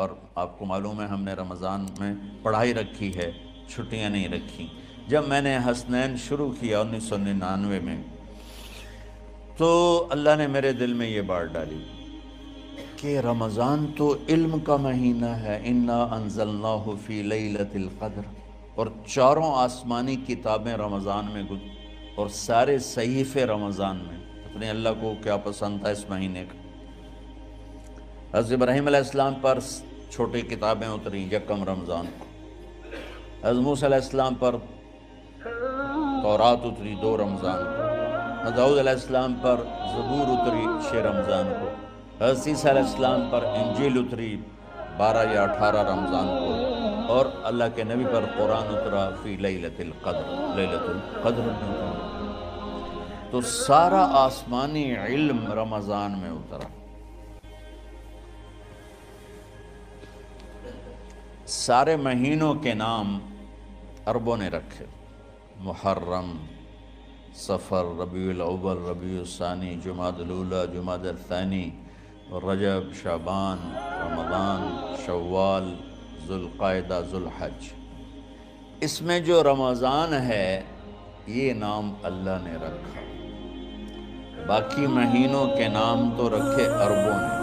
اور آپ کو معلوم ہے ہم نے رمضان میں پڑھائی رکھی ہے، چھٹیاں نہیں رکھی۔ جب میں نے حسنین شروع کیا 1999 میں، تو اللہ نے میرے دل میں یہ بات ڈالی کہ رمضان تو علم کا مہینہ ہے، انا انزلناہ فی لیلۃ القدر، اور چاروں آسمانی کتابیں رمضان میں اور سارے صحیفے رمضان میں۔ اپنے اللہ کو کیا پسند تھا اس مہینے کا۔ حضرت ابراہیم علیہ السلام پر چھوٹی کتابیں اتری یکم رمضان کو، حضرت موسیٰ علیہ السلام پر تورات اتری 2 رمضان کو، حضرت داؤد علیہ السلام پر زبور اتری 6 رمضان کو، حضرت عیسیٰ علیہ السلام پر انجیل اتری 12 یا 18 رمضان کو، اور اللہ کے نبی پر قرآن اترا فی لیلۃ القدر، لیلۃ القدر میں اترا۔ تو سارا آسمانی علم رمضان میں اترا۔ سارے مہینوں کے نام عربوں نے رکھے، محرم، صفر، ربیع الاول، ربیع الثانی، جمادی الاولیٰ، جمادی الثانی، رجب، شعبان، رمضان، شوال، ذوالقعدہ، ذوالحج۔ اس میں جو رمضان ہے یہ نام اللہ نے رکھا، باقی مہینوں کے نام تو رکھے عربوں نے۔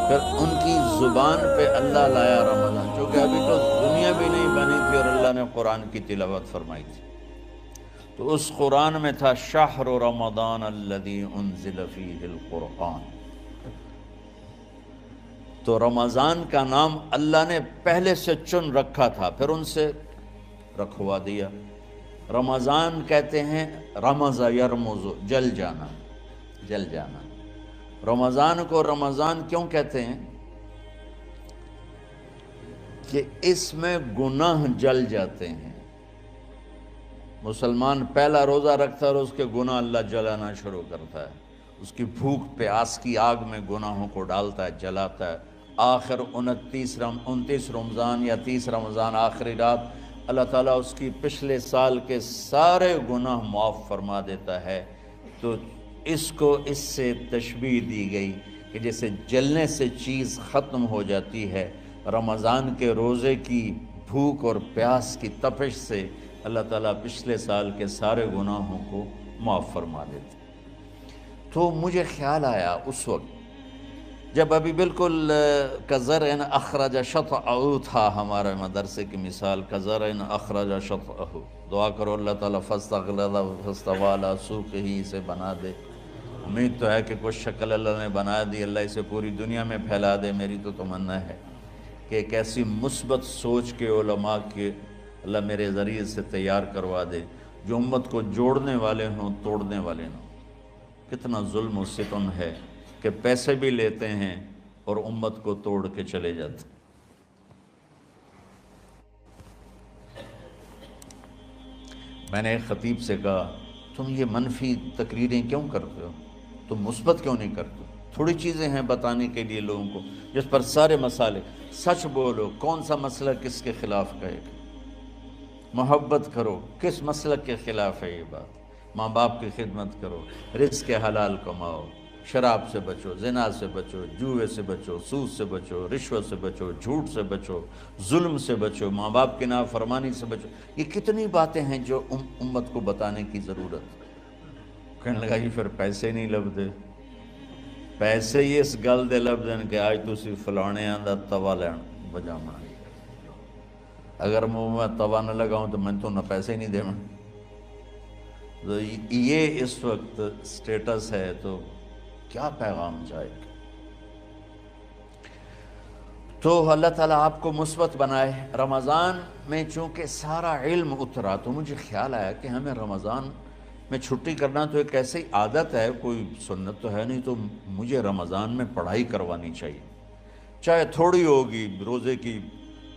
پھر ان کی زبان پہ اللہ لایا رمضان، چونکہ ابھی تو دنیا بھی نہیں بنی تھی اور اللہ نے قرآن کی تلاوت فرمائی تھی، تو اس قرآن میں تھا شہر رمضان الذی انزل فیہ القرآن۔ تو رمضان کا نام اللہ نے پہلے سے چن رکھا تھا، پھر ان سے رکھوا دیا۔ رمضان کہتے ہیں رمض یرمز، جل جانا، جل جانا۔ رمضان کو رمضان کیوں کہتے ہیں؟ کہ اس میں گناہ جل جاتے ہیں۔ مسلمان پہلا روزہ رکھتا ہے اور اس کے گناہ اللہ جلانا شروع کرتا ہے، اس کی بھوک پیاس کی آگ میں گناہوں کو ڈالتا ہے، جلاتا ہے۔ آخر 29 رمضان یا 30 رمضان آخری رات اللہ تعالیٰ اس کی پچھلے سال کے سارے گناہ معاف فرما دیتا ہے۔ تو اس کو اس سے تشبیہ دی گئی کہ جیسے جلنے سے چیز ختم ہو جاتی ہے، رمضان کے روزے کی بھوک اور پیاس کی تپش سے اللہ تعالیٰ پچھلے سال کے سارے گناہوں کو معاف فرما دیتے۔ تو مجھے خیال آیا اس وقت جب ابھی بالکل کزرع اخرج شطأہ تھا، ہمارے مدرسے کی مثال کزرع اخرج شطأہ، دعا کرو اللہ تعالیٰ فاستغلظ فاستوی علی سوقہ، اسے بنا دے۔ امید تو ہے کہ کچھ شکل اللہ نے بنا دی، اللہ اسے پوری دنیا میں پھیلا دے۔ میری تو تمنا ہے کہ ایک ایسی مثبت سوچ کے علماء کے اللہ میرے ذریعے سے تیار کروا دے جو امت کو جوڑنے والے ہوں، توڑنے والے ہوں۔ کتنا ظلم و ستم ہے کہ پیسے بھی لیتے ہیں اور امت کو توڑ کے چلے جاتے۔ میں نے ایک خطیب سے کہا تم یہ منفی تقریریں کیوں کرتے ہو، تم مثبت کیوں نہیں کرتے؟ تھوڑی چیزیں ہیں بتانے کے لیے لوگوں کو جس پر سارے مسئلے، سچ بولو، کون سا مسئلہ کس کے خلاف کہے گا، محبت کرو، کس مسلک کے خلاف ہے یہ بات، ماں باپ کی خدمت کرو، رزق حلال کماؤ، شراب سے بچو، زنا سے بچو، جوئے سے بچو، سود سے بچو، رشوت سے بچو، جھوٹ سے بچو، ظلم سے بچو، ماں باپ کی نافرمانی سے بچو۔ یہ کتنی باتیں ہیں جو امت کو بتانے کی ضرورت۔ کہنے لگا یہ پھر پیسے نہیں لبدے، پیسے ہی اس گل دے لبدن کہ آج تسی فلانے آندہ توا لین بجامنا، اگر میں توا نہ لگاؤں تو میں تو نہ پیسے نہیں دے میں۔ تو یہ اس وقت سٹیٹس ہے، تو کیا پیغام جائے گا؟ تو اللہ تعالیٰ آپ کو مثبت بنائے۔ رمضان میں چونکہ سارا علم اترا تو مجھے خیال آیا کہ ہمیں رمضان میں چھٹی کرنا تو ایک ایسی عادت ہے، کوئی سنت تو ہے نہیں، تو مجھے رمضان میں پڑھائی کروانی چاہیے، چاہے تھوڑی ہوگی، روزے کی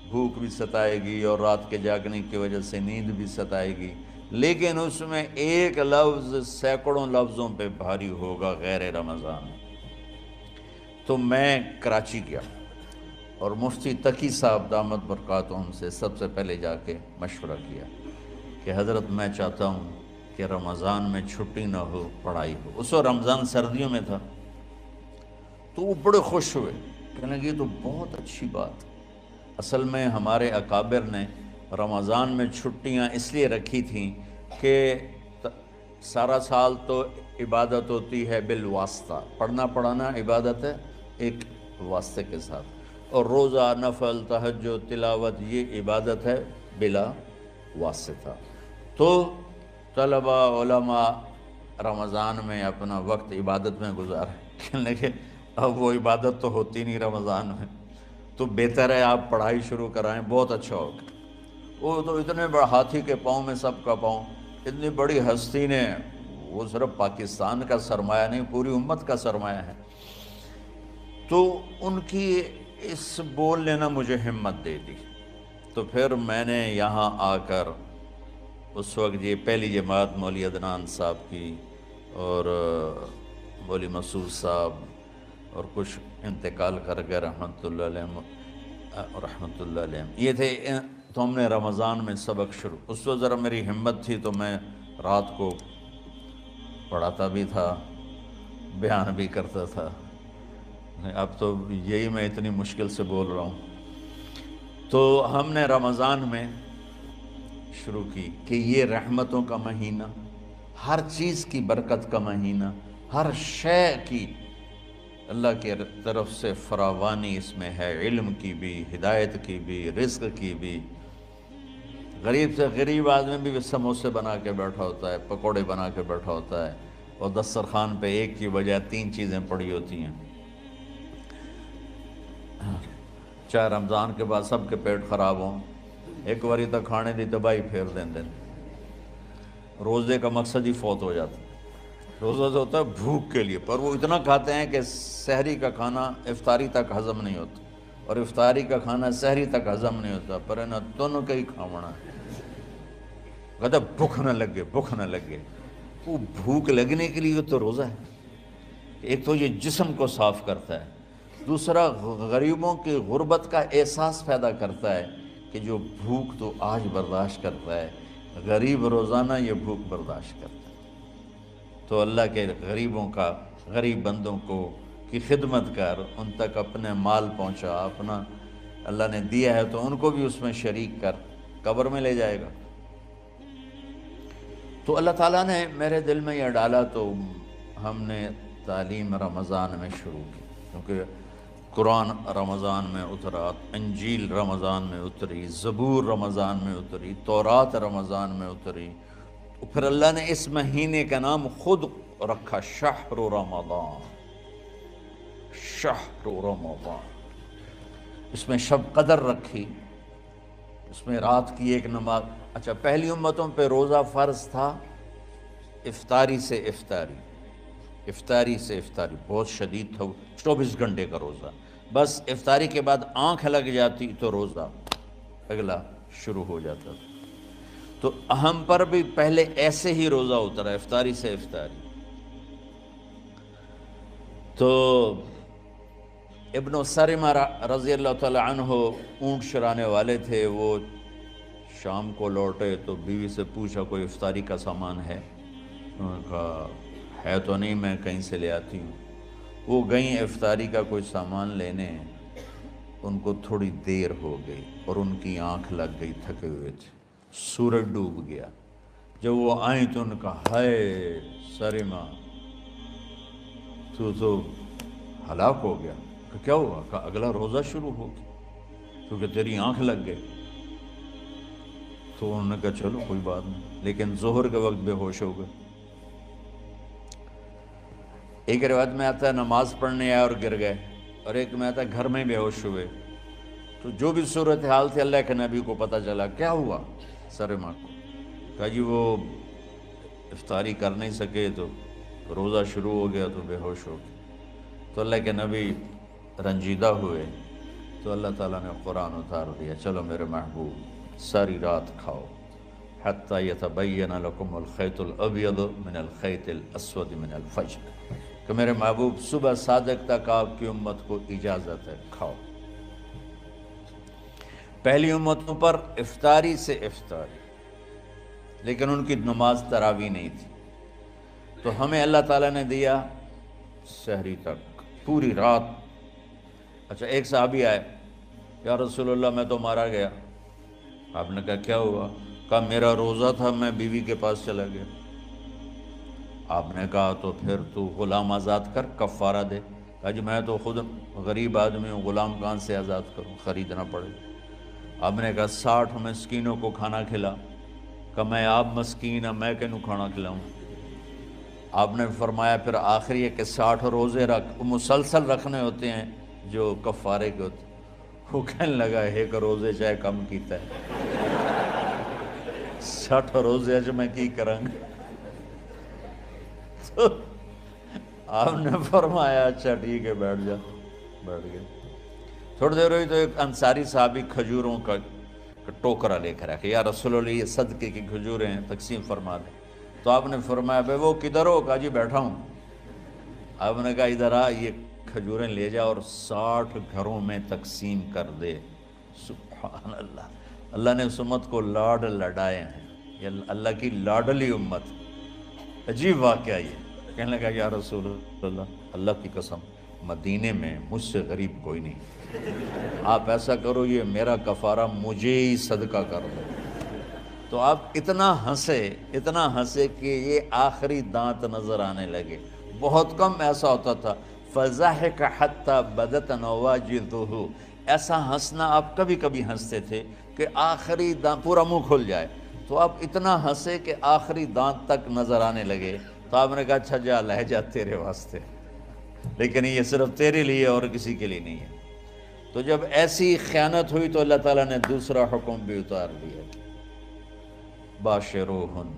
بھوک بھی ستائے گی اور رات کے جاگنے کی وجہ سے نیند بھی ستائے گی، لیکن اس میں ایک لفظ سینکڑوں لفظوں پہ بھاری ہوگا غیر رمضان۔ تو میں کراچی گیا اور مفتی تقی صاحب دامت برکاتہم سے سب سے پہلے جا کے مشورہ کیا کہ حضرت میں چاہتا ہوں کہ رمضان میں چھٹی نہ ہو، پڑھائی ہو۔ اس وقت رمضان سردیوں میں تھا، تو وہ بڑے خوش ہوئے کہنے لگے یہ تو بہت اچھی بات. اصل میں ہمارے اکابر نے رمضان میں چھٹیاں اس لیے رکھی تھیں کہ سارا سال تو عبادت ہوتی ہے بالواسطہ، پڑھنا پڑھانا عبادت ہے ایک واسطے کے ساتھ، اور روزہ، نفل، تہجد، تلاوت یہ عبادت ہے بلا واسطہ. تو طلبہ علماء رمضان میں اپنا وقت عبادت میں گزاریں. کہنے لگے اب وہ عبادت تو ہوتی نہیں رمضان میں، تو بہتر ہے آپ پڑھائی شروع کرائیں، بہت اچھا ہوگا. وہ تو اتنے بڑے ہاتھی کے پاؤں میں سب کا پاؤں، اتنی بڑی ہستی نے، وہ صرف پاکستان کا سرمایہ نہیں پوری امت کا سرمایہ ہے. تو ان کی اس بول نے نا مجھے ہمت دے دی. تو پھر میں نے یہاں آ کر اس وقت یہ پہلی جماعت مولوی عدنان صاحب کی اور مولوی مسعود صاحب اور کچھ انتقال کر گئے رحمۃ اللہ علیہ، یہ تھے. تو ہم نے رمضان میں سبق شروع، اس وقت ذرا میری ہمت تھی تو میں رات کو پڑھاتا بھی تھا، بیان بھی کرتا تھا. اب تو یہی میں اتنی مشکل سے بول رہا ہوں. تو ہم نے رمضان میں شروع کی کہ یہ رحمتوں کا مہینہ، ہر چیز کی برکت کا مہینہ، ہر شے کی اللہ کی طرف سے فراوانی اس میں ہے، علم کی بھی، ہدایت کی بھی، رزق کی بھی. غریب سے غریب آدمی بھی سموسے بنا کے بیٹھا ہوتا ہے، پکوڑے بنا کے بیٹھا ہوتا ہے، اور دسترخوان پہ ایک کی بجائے 3 چیزیں پڑی ہوتی ہیں. چاہے رمضان کے بعد سب کے پیٹ خراب ہوں، ایک واری تک کھانے دی تباہی پھیر دیں. روزے کا مقصد ہی فوت ہو جاتا ہے. روزہ تو ہوتا ہے بھوک کے لیے، پر وہ اتنا کھاتے ہیں کہ سحری کا کھانا افطاری تک ہضم نہیں ہوتا، اور افطاری کا کھانا سحری تک ہضم نہیں ہوتا. پر انہاں دونوں کا ہی کھاونا ہے. کہتا بھوک نہ لگے، بھوک نہ لگے. وہ بھوک لگنے کے لیے تو روزہ ہے. ایک تو یہ جسم کو صاف کرتا ہے، دوسرا غریبوں کی غربت کا احساس پیدا کرتا ہے کہ جو بھوک تو آج برداشت کرتا ہے، غریب روزانہ یہ بھوک برداشت کرتا ہے. تو اللہ کے غریبوں کا، غریب بندوں کو کی خدمت کر، ان تک اپنے مال پہنچا، اپنا اللہ نے دیا ہے تو ان کو بھی اس میں شریک کر، قبر میں لے جائے گا. تو اللہ تعالیٰ نے میرے دل میں یہ ڈالا تو ہم نے تعلیم رمضان میں شروع کی، کیونکہ قرآن رمضان میں اترا، انجیل رمضان میں اتری، زبور رمضان میں اتری، تورات رمضان میں اتری. پھر اللہ نے اس مہینے کا نام خود رکھا شہر رمضان، شہر رمضان. اس میں شب قدر رکھی، اس میں رات کی ایک نماز. اچھا، پہلی امتوں پہ روزہ فرض تھا افطاری سے افطاری، افطاری سے افطاری، بہت شدید تھا، 24 گھنٹے کا روزہ. بس افطاری کے بعد آنکھ لگ جاتی تو روزہ اگلا شروع ہو جاتا تھا. تو ہم پر بھی پہلے ایسے ہی روزہ اترا، افطاری سے افطاری. تو ابن سرمہ رضی اللہ تعالی عنہ اونٹ چرانے والے تھے. وہ شام کو لوٹے تو بیوی سے پوچھا کوئی افطاری کا سامان ہے؟ انہوں نے کہا ہے تو نہیں، میں کہیں سے لے آتی ہوں. وہ گئیں افطاری کا کوئی سامان لینے، ان کو تھوڑی دیر ہو گئی اور ان کی آنکھ لگ گئی، تھکے ہوئے تھے. سورج ڈوب گیا. جب وہ آئیں تو ان کا ہائے سرمہ تو ہلاک ہو گیا. کہ کیا ہوا؟ کہ اگلا روزہ شروع ہو گیا کیونکہ تیری آنکھ لگ گئی. تو انہوں نے کہا چلو کوئی بات نہیں، لیکن ظہر کے وقت بے ہوش ہو گئے. ایک روایت میں آتا ہے نماز پڑھنے آئے اور گر گئے، اور ایک میں آتا ہے گھر میں بے ہوش ہوئے. تو جو بھی صورتحال تھی اللہ کے نبی کو پتہ چلا. کیا ہوا سرمہ کو؟ کہا جی وہ افطاری کر نہیں سکے تو روزہ شروع ہو گیا تو بے ہوش ہو گئے. تو اللہ کے نبی رنجیدہ ہوئے تو اللہ تعالیٰ نے قرآن اتار دیا، چلو میرے محبوب ساری رات کھاؤ حتیٰ یتبین لکم الخیط الابیض من الخیط الاسود من الفجر، کہ میرے محبوب صبح صادق تک آپ کی امت کو اجازت ہے، کھاؤ. پہلی امتوں پر افطاری سے افطاری، لیکن ان کی نماز تراویح نہیں تھی. تو ہمیں اللہ تعالیٰ نے دیا سحری تک، پوری رات اچھا ایک صحابی آئے، یا رسول اللہ میں تو مارا گیا۔ آپ نے کہا کیا ہوا؟ کہا میرا روزہ تھا، میں بیوی کے پاس چلا گیا۔ آپ نے کہا تو پھر تو غلام آزاد کر، کفارہ دے۔ کہا جی میں تو خود غریب آدمی ہوں، غلام کہاں سے آزاد کروں، خریدنا پڑے گا۔ آپ نے کہا 60 مسکینوں کو کھانا کھلا۔ کہ میں آپ مسکین میں کنوں کھانا کھلاؤں؟ آپ نے فرمایا پھر آخری ہے کہ 60 روزے مسلسل رکھنے ہوتے ہیں جو کفارے کے ہوتے ہیں۔ وہ کہنے لگا ایک روزے چاہے کم کیتا ہے، 60 روزے اچ میں کی کروں گا؟ تو آپ نے فرمایا اچھا ٹھیک ہے بیٹھ جا۔ بیٹھ گئے۔ تھوڑی دیر ہوئی تو ایک انصاری صحابی کھجوروں کا ٹوکرا لے کر آیا، یا رسول اللہ یہ صدقے کی کھجوریں ہیں، تقسیم فرما دیں۔ تو آپ نے فرمایا بھائی وہ کدھر ہو؟ کہا جی بیٹھا ہوں۔ آپ نے کہا ادھر آ، یہ کھجوریں لے جا اور 60 گھروں میں تقسیم کر دے۔ سبحان اللہ، اللہ نے اس امت کو لاڈ لڈائے ہیں، یہ اللہ کی لاڈلی امت۔ عجیب واقعہ یہ، کہنے لگا یا رسول اللہ کی قسم مدینے میں مجھ سے غریب کوئی نہیں، آپ ایسا کرو یہ میرا کفارہ مجھے ہی صدقہ کر دو۔ تو آپ اتنا ہنسے کہ یہ آخری دانت نظر آنے لگے۔ بہت کم ایسا ہوتا تھا، فَضَحِكَ حَتَّى بَدَتْ نَوَاجِذُهُ، ایسا ہنسنا آپ کبھی کبھی ہنستے تھے کہ آخری دانت پورا منہ کھل جائے۔ تو آپ اتنا ہنسے کہ آخری دانت تک نظر آنے لگے۔ تو آپ نے کہا اچھا جا لے جا تیرے واسطے، لیکن یہ صرف تیرے لیے اور کسی کے لیے نہیں ہے۔ تو جب ایسی خیانت ہوئی تو اللہ تعالیٰ نے دوسرا حکم بھی اتار دیا، باشروہن،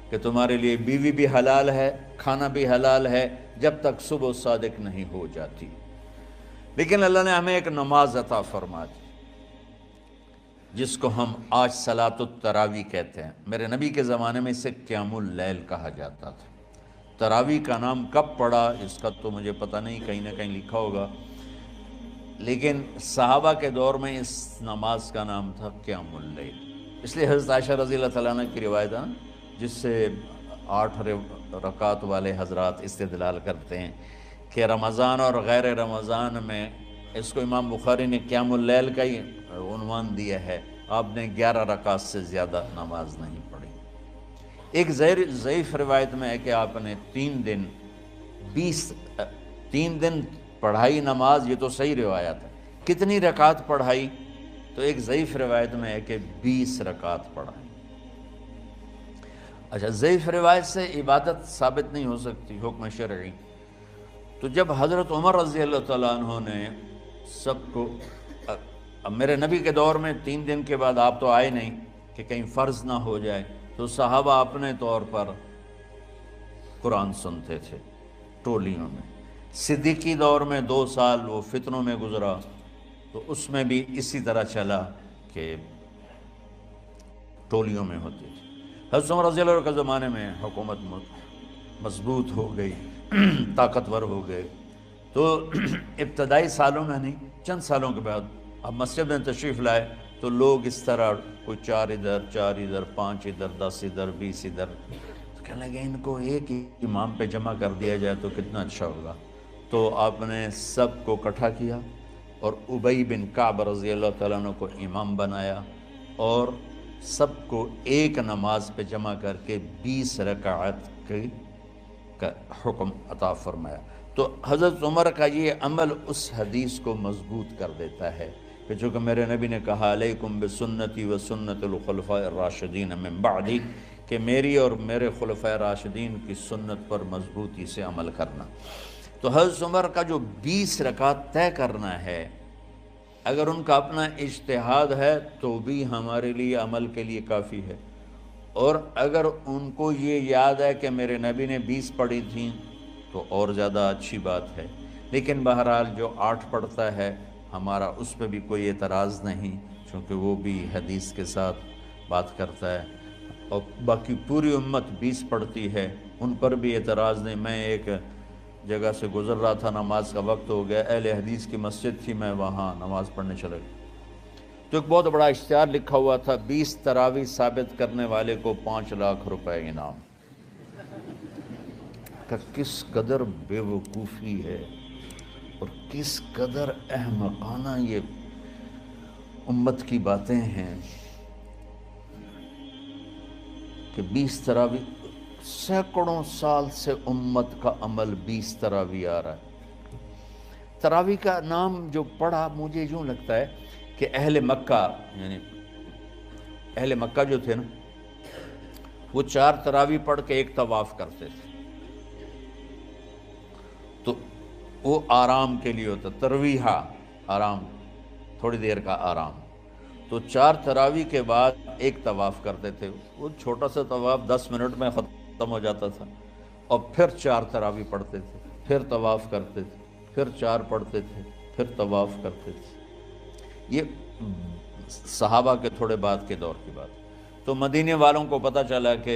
کہ تمہارے لیے بیوی بھی حلال ہے، کھانا بھی حلال ہے جب تک صبح صادق نہیں ہو جاتی۔ لیکن اللہ نے ہمیں ایک نماز عطا فرما دی جس کو ہم آج صلاۃ التراویح کہتے ہیں۔ میرے نبی کے زمانے میں اسے قیام اللیل کہا جاتا تھا۔ تراویح کا نام کب پڑا اس کا تو مجھے پتہ نہیں، کہیں نہ کہیں لکھا ہوگا، لیکن صحابہ کے دور میں اس نماز کا نام تھا قیام اللیل۔ اس لیے حضرت عائشہ رضی اللہ تعالیٰ عنہ کی روایت ہے جس سے 8 رکعت والے حضرات استدلال کرتے ہیں کہ رمضان اور غیر رمضان میں، اس کو امام بخاری نے قیام اللیل کا ہی عنوان دیا ہے، آپ نے 11 رکعت سے زیادہ نماز نہیں پڑھی۔ ایک ضعیف روایت میں ہے کہ آپ نے 3 دن پڑھائی نماز، یہ تو صحیح روایت ہے۔ کتنی رکعت پڑھائی؟ تو ایک ضعیف روایت میں ہے کہ 20 رکعت پڑھائی۔ اچھا ضعیف روایت سے عبادت ثابت نہیں ہو سکتی، حکم شرعی۔ تو جب حضرت عمر رضی اللہ تعالیٰ عنہ نے سب کو، اب میرے نبی کے دور میں 3 دن کے بعد آپ تو آئے نہیں کہ کہیں فرض نہ ہو جائے، تو صحابہ اپنے طور پر قرآن سنتے تھے ٹولیوں میں۔ صدیقی دور میں 2 سال وہ فتنوں میں گزرا، تو اس میں بھی اسی طرح چلا کہ ٹولیوں میں ہوتی تھی۔ حضرت عمر رضی اللہ عنہ کے زمانے میں حکومت مضبوط ہو گئی، طاقتور ہو گئے، تو ابتدائی سالوں میں نہیں، چند سالوں کے بعد اب مسجد میں تشریف لائے تو لوگ اس طرح کوئی 4 ادھر 4 ادھر 5 ادھر 10 ادھر 20 ادھر، تو کہنے لگے ان کو ایک ہی امام پہ جمع کر دیا جائے تو کتنا اچھا ہوگا۔ تو آپ نے سب کو اکٹھا کیا اور ابی بن کعب رضی اللہ تعالیٰ عنہ کو امام بنایا اور سب کو ایک نماز پہ جمع کر کے 20 رکعت کا حکم عطا فرمایا۔ تو حضرت عمر کا یہ عمل اس حدیث کو مضبوط کر دیتا ہے کہ چونکہ میرے نبی نے کہا علیکم بسنتی و سنت الخلفاء الراشدین من بعدی، کہ میری اور میرے خلفاء راشدین کی سنت پر مضبوطی سے عمل کرنا۔ تو حضرت عمر کا جو 20 رکعت طے کرنا ہے، اگر ان کا اپنا اجتہاد ہے تو بھی ہمارے لیے عمل کے لیے کافی ہے، اور اگر ان کو یہ یاد ہے کہ میرے نبی نے 20 پڑھی تھیں تو اور زیادہ اچھی بات ہے۔ لیکن بہرحال جو 8 پڑھتا ہے ہمارا اس پہ بھی کوئی اعتراض نہیں، چونکہ وہ بھی حدیث کے ساتھ بات کرتا ہے، اور باقی پوری امت 20 پڑھتی ہے، ان پر بھی اعتراض نہیں۔ میں ایک جگہ سے گزر رہا تھا، نماز کا وقت ہو گیا، اہل حدیث کی مسجد تھی، میں وہاں نماز پڑھنے چلا گیا تو ایک بہت بڑا اشتہار لکھا ہوا تھا، 20 تراویح ثابت کرنے والے کو 5 لاکھ روپے انعام۔ کہ کس قدر بے وقوفی ہے اور کس قدر احمقانہ یہ امت کی باتیں ہیں کہ 20 تراویح، سینکڑوں سال سے امت کا عمل 20 تراویح آ رہا ہے۔ تراویح کا نام جو پڑھا مجھے یوں لگتا ہے کہ اہل مکہ، یعنی اہل مکہ جو تھے نا، وہ 4 تراویح پڑھ کے ایک طواف کرتے تھے، تو وہ آرام کے لیے ہوتا، ترویحہ آرام، تھوڑی دیر کا آرام، تو 4 تراویح کے بعد ایک طواف کرتے تھے۔ وہ چھوٹا سا طواف 10 منٹ میں ختم ہو جاتا تھا، اور پھر 4 تراویح پڑھتے تھے، پھر طواف کرتے تھے، پھر 4 پڑھتے تھے، پھر طواف کرتے تھے۔ یہ صحابہ کے تھوڑے بعد کے دور کی بات۔ تو مدینے والوں کو پتہ چلا کہ